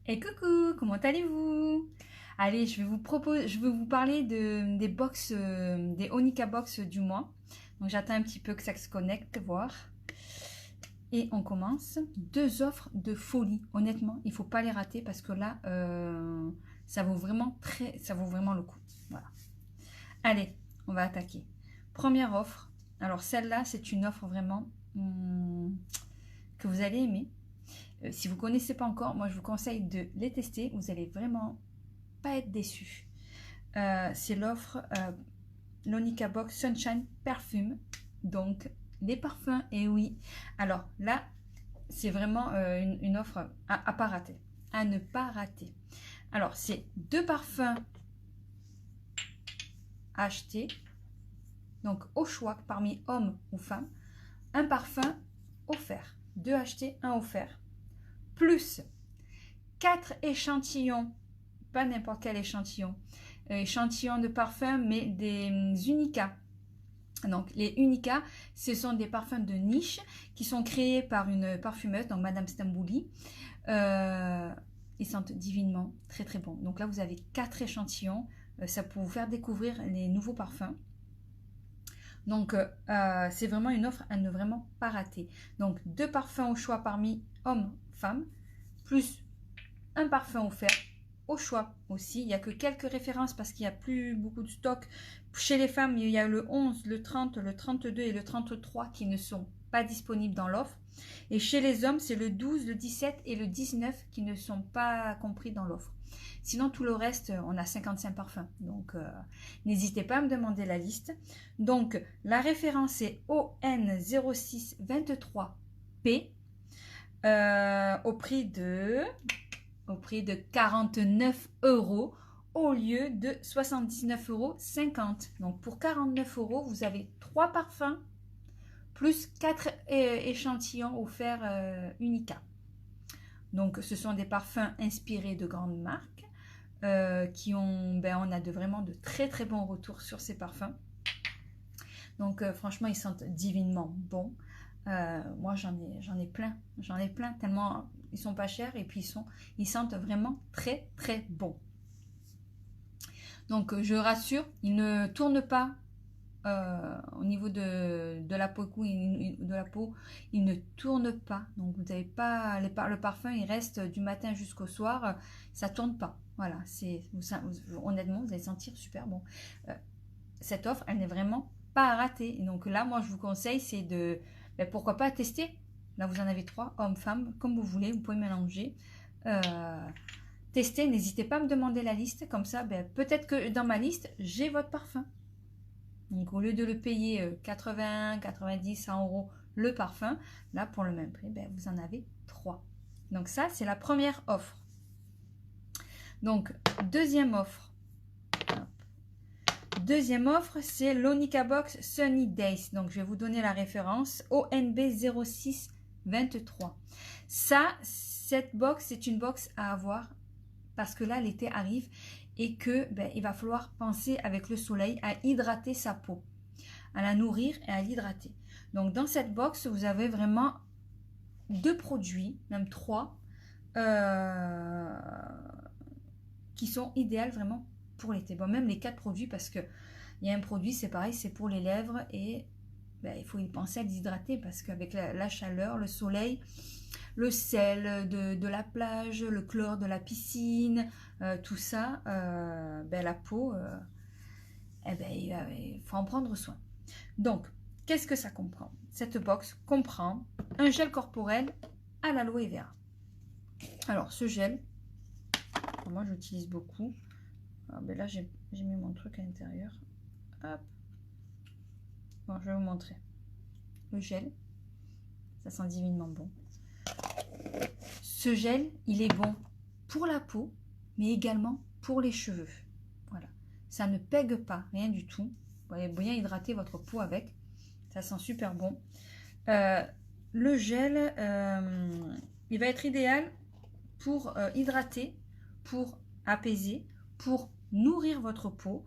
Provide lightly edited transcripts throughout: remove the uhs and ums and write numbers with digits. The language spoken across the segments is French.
Et coucou, comment allez-vous? Allez, je vais vous parler des box, des Onika Box du mois. Donc j'attends un petit peu que ça se connecte, voir. Et on commence. Deux offres de folie. Honnêtement, il ne faut pas les rater parce que là, ça vaut vraiment le coup. Voilà. Allez, on va attaquer. Première offre. Alors celle-là, c'est une offre vraiment que vous allez aimer. Si vous ne connaissez pas encore, moi je vous conseille de les tester. Vous allez vraiment pas être déçus. C'est l'offre Lonica Box Sunshine Perfume. Donc les parfums, et oui. Alors là, c'est vraiment une offre à pas rater. À ne pas rater. Alors c'est deux parfums à acheter. Donc au choix parmi hommes ou femmes. Un parfum offert. Deux achetés, un offert. Plus 4 échantillons, pas n'importe quel échantillon, échantillons de parfums, mais des Unica. Donc les Unica, ce sont des parfums de niche qui sont créés par une parfumeuse, donc Madame Stambouli. Ils sentent divinement, très très bon. Donc là, vous avez 4 échantillons, ça peut vous faire découvrir les nouveaux parfums. Donc c'est vraiment une offre à ne vraiment pas rater. Donc 2 parfums au choix parmi hommes, femmes, plus un parfum offert au choix aussi. Il n'y a que quelques références parce qu'il n'y a plus beaucoup de stock. Chez les femmes, il y a le 11, le 30, le 32 et le 33 qui ne sont pas disponibles dans l'offre. Et chez les hommes, c'est le 12, le 17 et le 19 qui ne sont pas compris dans l'offre. Sinon, tout le reste, on a 55 parfums. Donc, n'hésitez pas à me demander la liste. Donc, la référence est ON0623P au prix de 49 euros au lieu de 79,50 euros. Donc pour 49 euros, vous avez 3 parfums plus 4 échantillons offerts Unica. Donc ce sont des parfums inspirés de grandes marques on a vraiment de très très bons retours sur ces parfums. Donc franchement, ils sentent divinement bon. Moi j'en ai plein tellement ils sont pas chers et puis ils sentent vraiment très très bon. Donc je rassure, ils ne tournent pas au niveau de la peau, ils ne tournent pas. Donc vous n'avez pas le parfum, il reste du matin jusqu'au soir, ça tourne pas. Voilà, honnêtement vous allez sentir super bon. Cette offre, elle n'est vraiment pas à rater. Et donc là, moi je vous conseille, c'est de pourquoi pas tester. Là vous en avez 3, hommes, femmes, comme vous voulez, vous pouvez mélanger. Testez, n'hésitez pas à me demander la liste, comme ça, peut-être que dans ma liste, j'ai votre parfum. Donc au lieu de le payer 80, 90, 100 euros le parfum, là pour le même prix, vous en avez 3. Donc ça, c'est la première offre. Donc deuxième offre. Deuxième offre, c'est l'Onika Box Sunny Days. Donc je vais vous donner la référence ONB 0623. Ça, cette box, c'est une box à avoir parce que là, l'été arrive et que il va falloir penser avec le soleil à hydrater sa peau, à la nourrir et à l'hydrater. Donc dans cette box, vous avez vraiment 2 produits, même 3, qui sont idéaux vraiment pour l'été. Bon, même les 4 produits parce que il y a un produit, c'est pareil, c'est pour les lèvres et il faut y penser à les hydrater parce qu'avec la chaleur, le soleil, le sel de la plage, le chlore de la piscine, tout ça, la peau, il faut en prendre soin. Donc, qu'est-ce que ça comprend? Cette box comprend un gel corporel à l'aloe vera. Alors, ce gel, moi j'utilise beaucoup. Alors, là, j'ai mis mon truc à l'intérieur. Hop. Bon, je vais vous montrer. Le gel, ça sent divinement bon. Ce gel, il est bon pour la peau, mais également pour les cheveux. Voilà. Ça ne pègue pas, rien du tout. Vous allez bien hydrater votre peau avec. Ça sent super bon. Le gel, il va être idéal pour hydrater, pour apaiser, pour nourrir votre peau.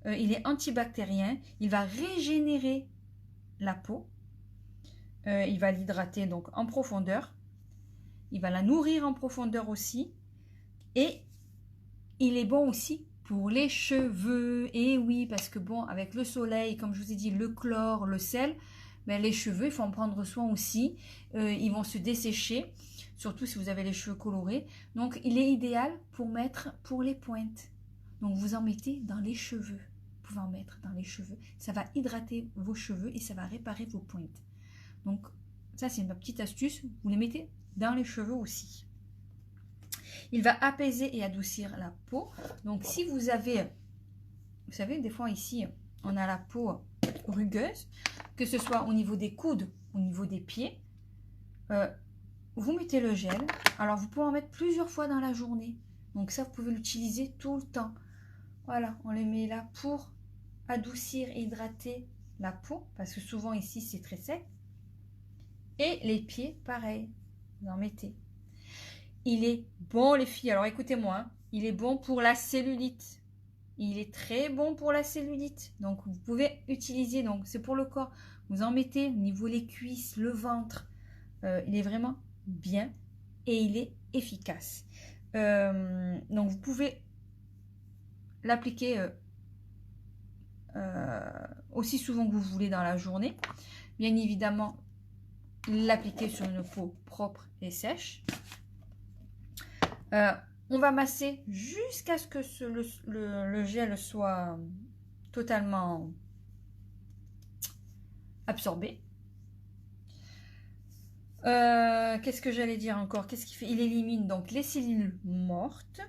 Il est antibactérien. Il va régénérer la peau. Il va l'hydrater donc en profondeur. Il va la nourrir en profondeur aussi. Et il est bon aussi pour les cheveux. Et oui, parce que bon, avec le soleil, comme je vous ai dit, le chlore, le sel, ben, les cheveux, il faut en prendre soin aussi. Ils vont se dessécher, surtout si vous avez les cheveux colorés. Donc, il est idéal pour mettre pour les pointes. Donc, vous en mettez dans les cheveux. Vous pouvez en mettre dans les cheveux. Ça va hydrater vos cheveux et ça va réparer vos pointes. Donc, ça, c'est une petite astuce. Vous les mettez dans les cheveux aussi. Il va apaiser et adoucir la peau. Donc, si vous avez, vous savez, des fois ici, on a la peau rugueuse, que ce soit au niveau des coudes, au niveau des pieds, vous mettez le gel. Alors, vous pouvez en mettre plusieurs fois dans la journée. Donc, ça, vous pouvez l'utiliser tout le temps. Voilà, on les met là pour adoucir et hydrater la peau, parce que souvent ici, c'est très sec. Et les pieds, pareil, vous en mettez. Il est bon, les filles, alors écoutez-moi, hein, il est bon pour la cellulite. Il est très bon pour la cellulite. Donc, vous pouvez utiliser, donc c'est pour le corps. Vous en mettez au niveau des cuisses, le ventre. Il est vraiment bien et il est efficace. Donc, vous pouvez l'appliquer aussi souvent que vous voulez dans la journée. Bien évidemment, l'appliquer sur une peau propre et sèche. On va masser jusqu'à ce que le gel soit totalement absorbé. Qu'est-ce que j'allais dire encore? Qu'est-ce qu'il fait? Il élimine donc les cellules mortes.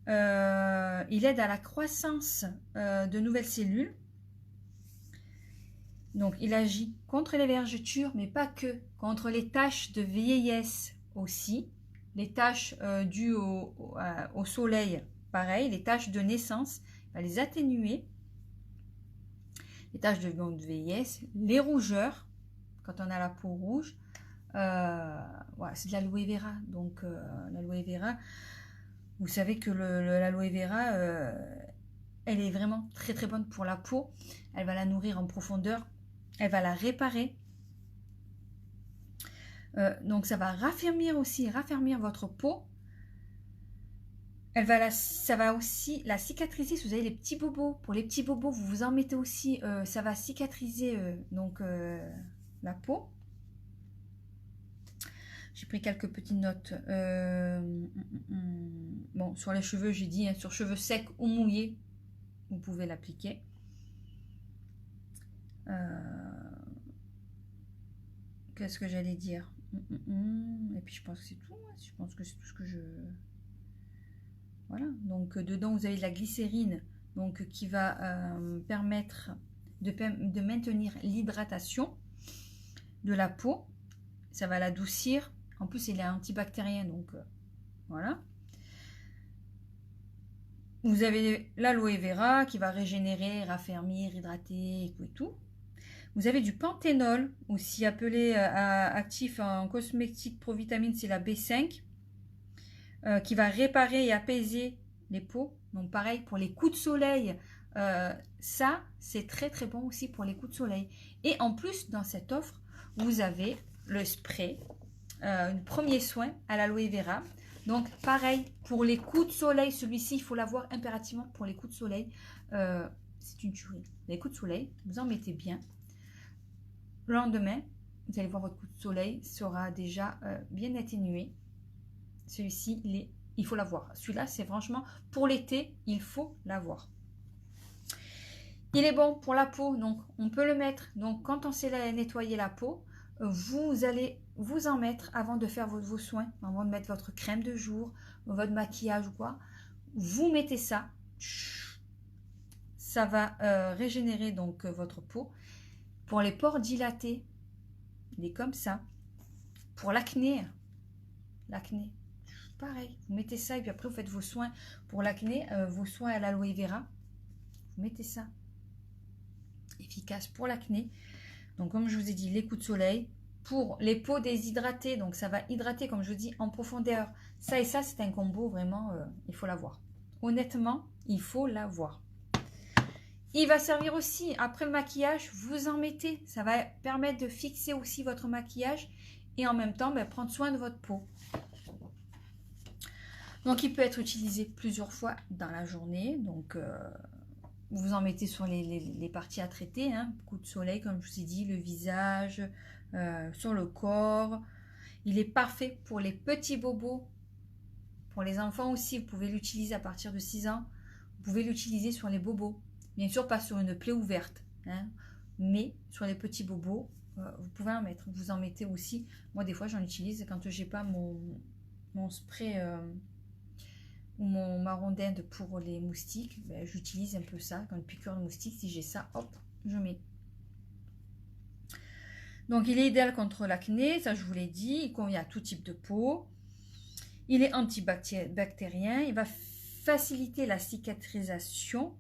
Il aide à la croissance de nouvelles cellules. Donc, il agit contre les vergetures, mais pas que. Contre les taches de vieillesse aussi. Les taches dues au soleil, pareil. Les taches de naissance, il va les atténuer. Les taches de vieillesse. Les rougeurs, quand on a la peau rouge. Voilà, c'est de l'aloe vera. Donc, l'aloe vera, vous savez que l'aloe vera, elle est vraiment très très bonne pour la peau. Elle va la nourrir en profondeur. Elle va la réparer. Donc, ça va raffermir aussi, raffermir votre peau. Ça va aussi la cicatriser. Si vous avez les petits bobos, pour les petits bobos, vous vous en mettez aussi. Ça va cicatriser la peau. J'ai pris quelques petites notes. Bon, sur les cheveux, j'ai dit, hein, sur cheveux secs ou mouillés, vous pouvez l'appliquer. Qu'est-ce que j'allais dire? Et puis je pense que c'est tout. Hein. Je pense que c'est tout ce que je... Voilà. Donc dedans, vous avez de la glycérine, donc qui va permettre de maintenir l'hydratation de la peau. Ça va l'adoucir. En plus, il est antibactérien, donc voilà. Vous avez l'aloe vera qui va régénérer, raffermir, hydrater et tout. Vous avez du panthénol, aussi appelé actif en cosmétique provitamine, c'est la B5, qui va réparer et apaiser les peaux. Donc pareil, pour les coups de soleil, ça, c'est très très bon aussi pour les coups de soleil. Et en plus, dans cette offre, vous avez le spray, un premier soin à l'aloe vera. Donc pareil, pour les coups de soleil, celui-ci, il faut l'avoir impérativement pour les coups de soleil. C'est une tuerie. Les coups de soleil, vous en mettez bien. Le lendemain, vous allez voir votre coup de soleil sera déjà bien atténué. Celui-ci, il faut l'avoir. Celui-là, c'est franchement pour l'été, il faut l'avoir. Il est bon pour la peau, donc on peut le mettre. Donc quand on sait nettoyer la peau, vous allez vous en mettre avant de faire vos soins, avant de mettre votre crème de jour, votre maquillage ou quoi. Vous mettez ça, ça va régénérer donc votre peau. Pour les pores dilatés, il est comme ça. Pour l'acné, pareil, vous mettez ça et puis après vous faites vos soins. Pour l'acné, vos soins à l'aloe vera, vous mettez ça. Efficace pour l'acné. Donc comme je vous ai dit, les coups de soleil. Pour les peaux déshydratées, donc ça va hydrater, comme je vous dis, en profondeur. Ça et ça, c'est un combo, vraiment, il faut l'avoir. Honnêtement, il faut l'avoir. Il va servir aussi, après le maquillage, vous en mettez. Ça va permettre de fixer aussi votre maquillage et en même temps, prendre soin de votre peau. Donc, il peut être utilisé plusieurs fois dans la journée. Donc, vous en mettez sur les parties à traiter, hein, coup de soleil, comme je vous ai dit, le visage, sur le corps. Il est parfait pour les petits bobos, pour les enfants aussi. Vous pouvez l'utiliser à partir de 6 ans. Vous pouvez l'utiliser sur les bobos. Bien sûr, pas sur une plaie ouverte, hein, mais sur les petits bobos, vous pouvez en mettre. Vous en mettez aussi. Moi, des fois, j'en utilise quand j'ai pas mon spray ou ma rondelle pour les moustiques. Ben, j'utilise un peu ça. Quand une piqûre de moustique, si j'ai ça, hop, je mets. Donc, il est idéal contre l'acné, ça je vous l'ai dit. Il convient à tout type de peau. Il est antibactérien. Il va faciliter la cicatrisation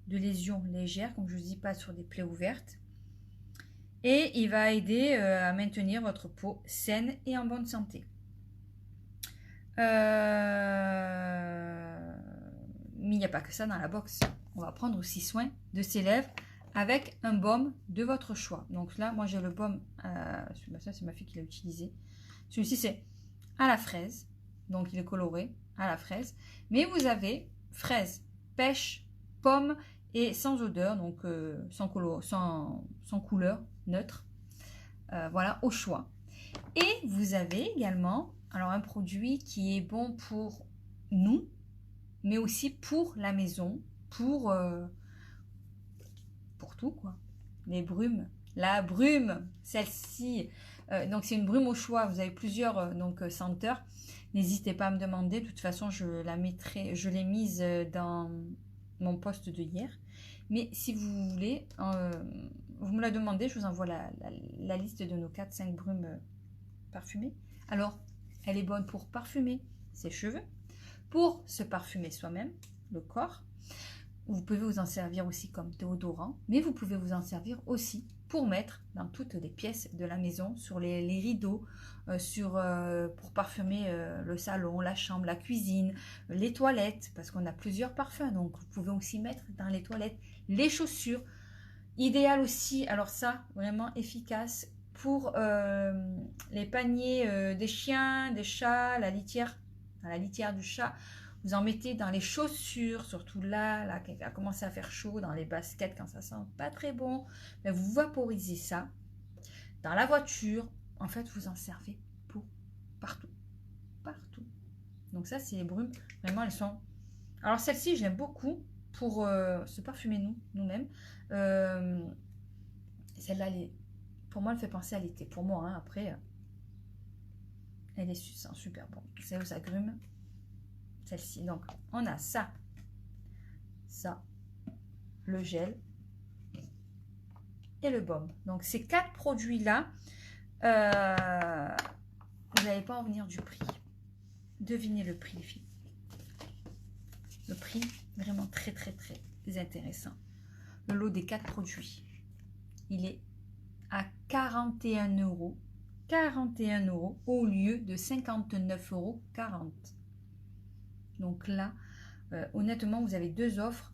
de lésions légères, comme je vous dis, pas sur des plaies ouvertes. Et il va aider à maintenir votre peau saine et en bonne santé. Mais il n'y a pas que ça dans la box. On va prendre aussi soin de ses lèvres avec un baume de votre choix. Donc là, moi j'ai le baume, ça c'est ma fille qui l'a utilisé. Celui-ci c'est à la fraise, donc il est coloré à la fraise. Mais vous avez fraise, pêche, pomme et sans odeur, donc sans couleur, neutre. Voilà, au choix. Et vous avez également alors un produit qui est bon pour nous, mais aussi pour la maison, pour tout quoi. Les brumes, la brume, celle-ci, donc c'est une brume au choix. Vous avez plusieurs senteurs. N'hésitez pas à me demander. De toute façon, je l'ai mise dans mon post de hier. Mais si vous voulez, vous me la demandez, je vous envoie la liste de nos 4-5 brumes parfumées. Alors, elle est bonne pour parfumer ses cheveux, pour se parfumer soi-même, le corps. Vous pouvez vous en servir aussi comme déodorant, mais vous pouvez vous en servir aussi pour mettre dans toutes les pièces de la maison, sur les rideaux, pour parfumer le salon, la chambre, la cuisine, les toilettes, parce qu'on a plusieurs parfums. Donc, vous pouvez aussi mettre dans les toilettes, les chaussures. Idéal aussi, alors ça, vraiment efficace pour les paniers des chiens, des chats, la litière du chat. Vous en mettez dans les chaussures, surtout là qu'il a commencé à faire chaud, dans les baskets quand ça sent pas très bon. Mais vous vaporisez ça dans la voiture. En fait, vous en servez pour partout. Partout. Donc ça, c'est les brumes. Vraiment, elles sont... Alors celle-ci, j'aime beaucoup pour se parfumer nous-mêmes. Celle-là, pour moi, elle fait penser à l'été. Pour moi, hein, après, elle est super bon. C'est aux agrumes. Celle-ci. Donc, on a ça, le gel et le baume. Donc, ces 4 produits-là, vous n'allez pas en venir du prix. Devinez le prix, les filles. Le prix, vraiment très, très, très intéressant. Le lot des 4 produits, il est à 41 €. 41 € au lieu de 59,40 €. Donc là, honnêtement, vous avez 2 offres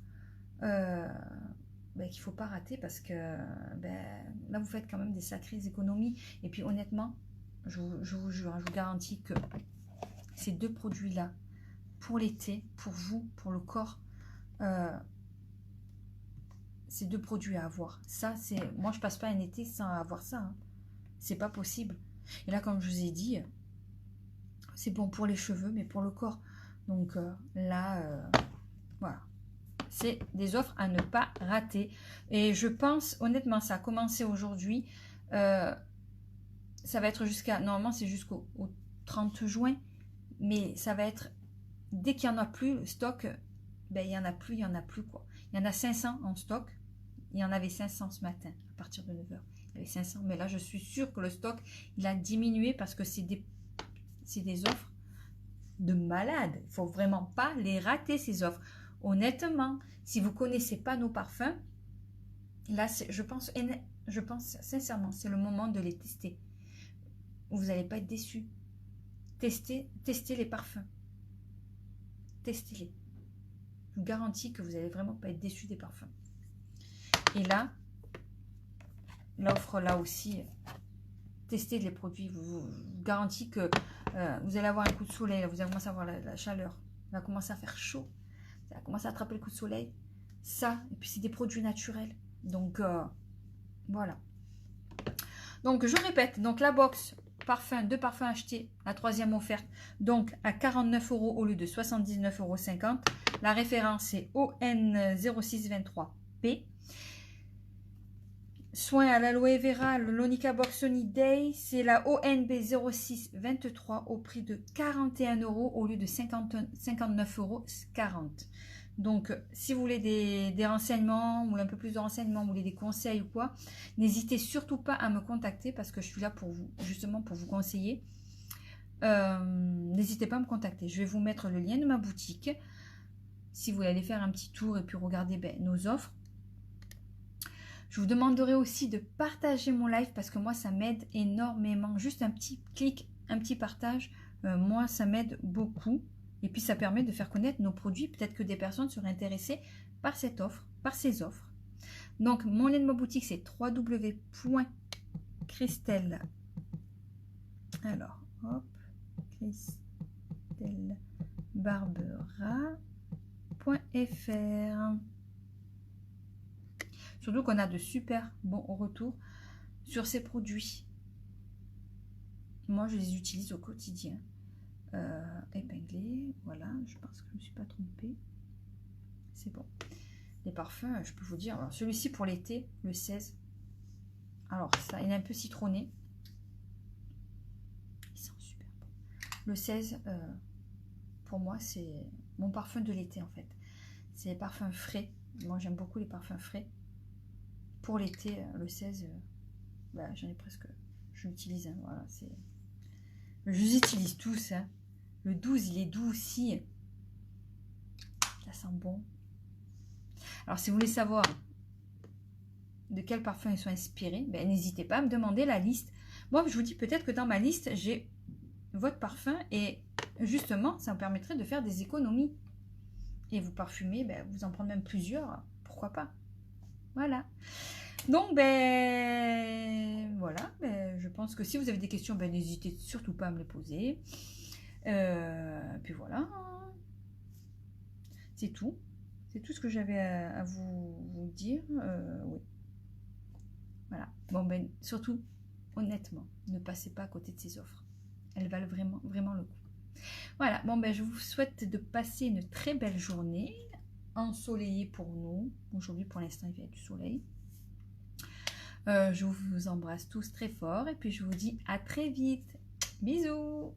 qu'il ne faut pas rater parce que là, vous faites quand même des sacrées économies. Et puis honnêtement, je vous jure, je vous garantis que ces 2 produits-là, pour l'été, pour vous, pour le corps, ces 2 produits à avoir. Ça, c'est... Moi, je passe pas un été sans avoir ça. Hein. C'est pas possible. Et là, comme je vous ai dit, c'est bon pour les cheveux, mais pour le corps. Donc voilà. C'est des offres à ne pas rater. Et je pense, honnêtement, ça a commencé aujourd'hui. Ça va être jusqu'à... Normalement, c'est jusqu'au 30 juin. Mais ça va être... Dès qu'il n'y en a plus, le stock, il n'y en a plus, quoi. Il y en a 500 en stock. Il y en avait 500 ce matin, à partir de 9 h. Il y avait 500. Mais là, je suis sûre que le stock, il a diminué parce que c'est des offres de malade. Il ne faut vraiment pas les rater, ces offres. Honnêtement, si vous ne connaissez pas nos parfums, là, je pense sincèrement, c'est le moment de les tester. Vous n'allez pas être déçus. Testez les parfums. Testez-les. Je vous garantis que vous n'allez vraiment pas être déçus des parfums. Et là, l'offre là aussi, testez les produits. Je vous garantis que Vous allez avoir un coup de soleil, là, vous allez commencer à avoir la chaleur. Il va commencer à faire chaud. Ça va commencer à attraper le coup de soleil. Ça, et puis c'est des produits naturels. Donc, voilà. Donc, je répète. Donc, la box parfum, 2 parfums achetés, la 3e offerte. Donc, à 49 € au lieu de 79,50 €. La référence, c'est ON0623P. Soin à l'aloe vera, le Lonica Box Sunny Day, c'est la ONB0623 au prix de 41 € au lieu de 59,40 €. Donc, si vous voulez des renseignements ou un peu plus de renseignements, vous voulez des conseils ou quoi, n'hésitez surtout pas à me contacter parce que je suis là pour vous, justement pour vous conseiller. N'hésitez pas à me contacter. Je vais vous mettre le lien de ma boutique si vous voulez aller faire un petit tour et puis regarder nos offres. Je vous demanderai aussi de partager mon live parce que moi, ça m'aide énormément. Juste un petit clic, un petit partage, moi, ça m'aide beaucoup. Et puis, ça permet de faire connaître nos produits. Peut-être que des personnes seraient intéressées par cette offre, par ces offres. Donc, mon lien de ma boutique, c'est www.christelle. Alors, hop, christellebarbera.fr. Surtout qu'on a de super bons retours sur ces produits. Moi, je les utilise au quotidien. Épinglé, voilà, je pense que je ne me suis pas trompée. C'est bon. Les parfums, je peux vous dire, celui-ci pour l'été, le 16. Alors, ça, il est un peu citronné. Il sent super bon. Le 16, pour moi, c'est mon parfum de l'été, en fait. C'est les parfums frais. Moi, j'aime beaucoup les parfums frais. Pour l'été, le 16, j'en ai presque... Je l'utilise, hein, voilà, c'est... Je les utilise tous, hein. Le 12, il est doux aussi. Ça sent bon. Alors, si vous voulez savoir de quel parfum ils sont inspirés, n'hésitez pas à me demander la liste. Moi, je vous dis peut-être que dans ma liste, j'ai votre parfum et justement, ça me permettrait de faire des économies. Et vous parfumez, vous en prendre même plusieurs, pourquoi pas. Voilà. Donc, voilà. Je pense que si vous avez des questions, n'hésitez surtout pas à me les poser. Puis voilà. C'est tout. C'est tout ce que j'avais à vous dire. Oui. Voilà. Bon, surtout, honnêtement, ne passez pas à côté de ces offres. Elles valent vraiment, vraiment le coup. Voilà. Bon, je vous souhaite de passer une très belle journée. Ensoleillée pour nous. Aujourd'hui, pour l'instant, il y a du soleil. Je vous embrasse tous très fort et puis je vous dis à très vite. Bisous!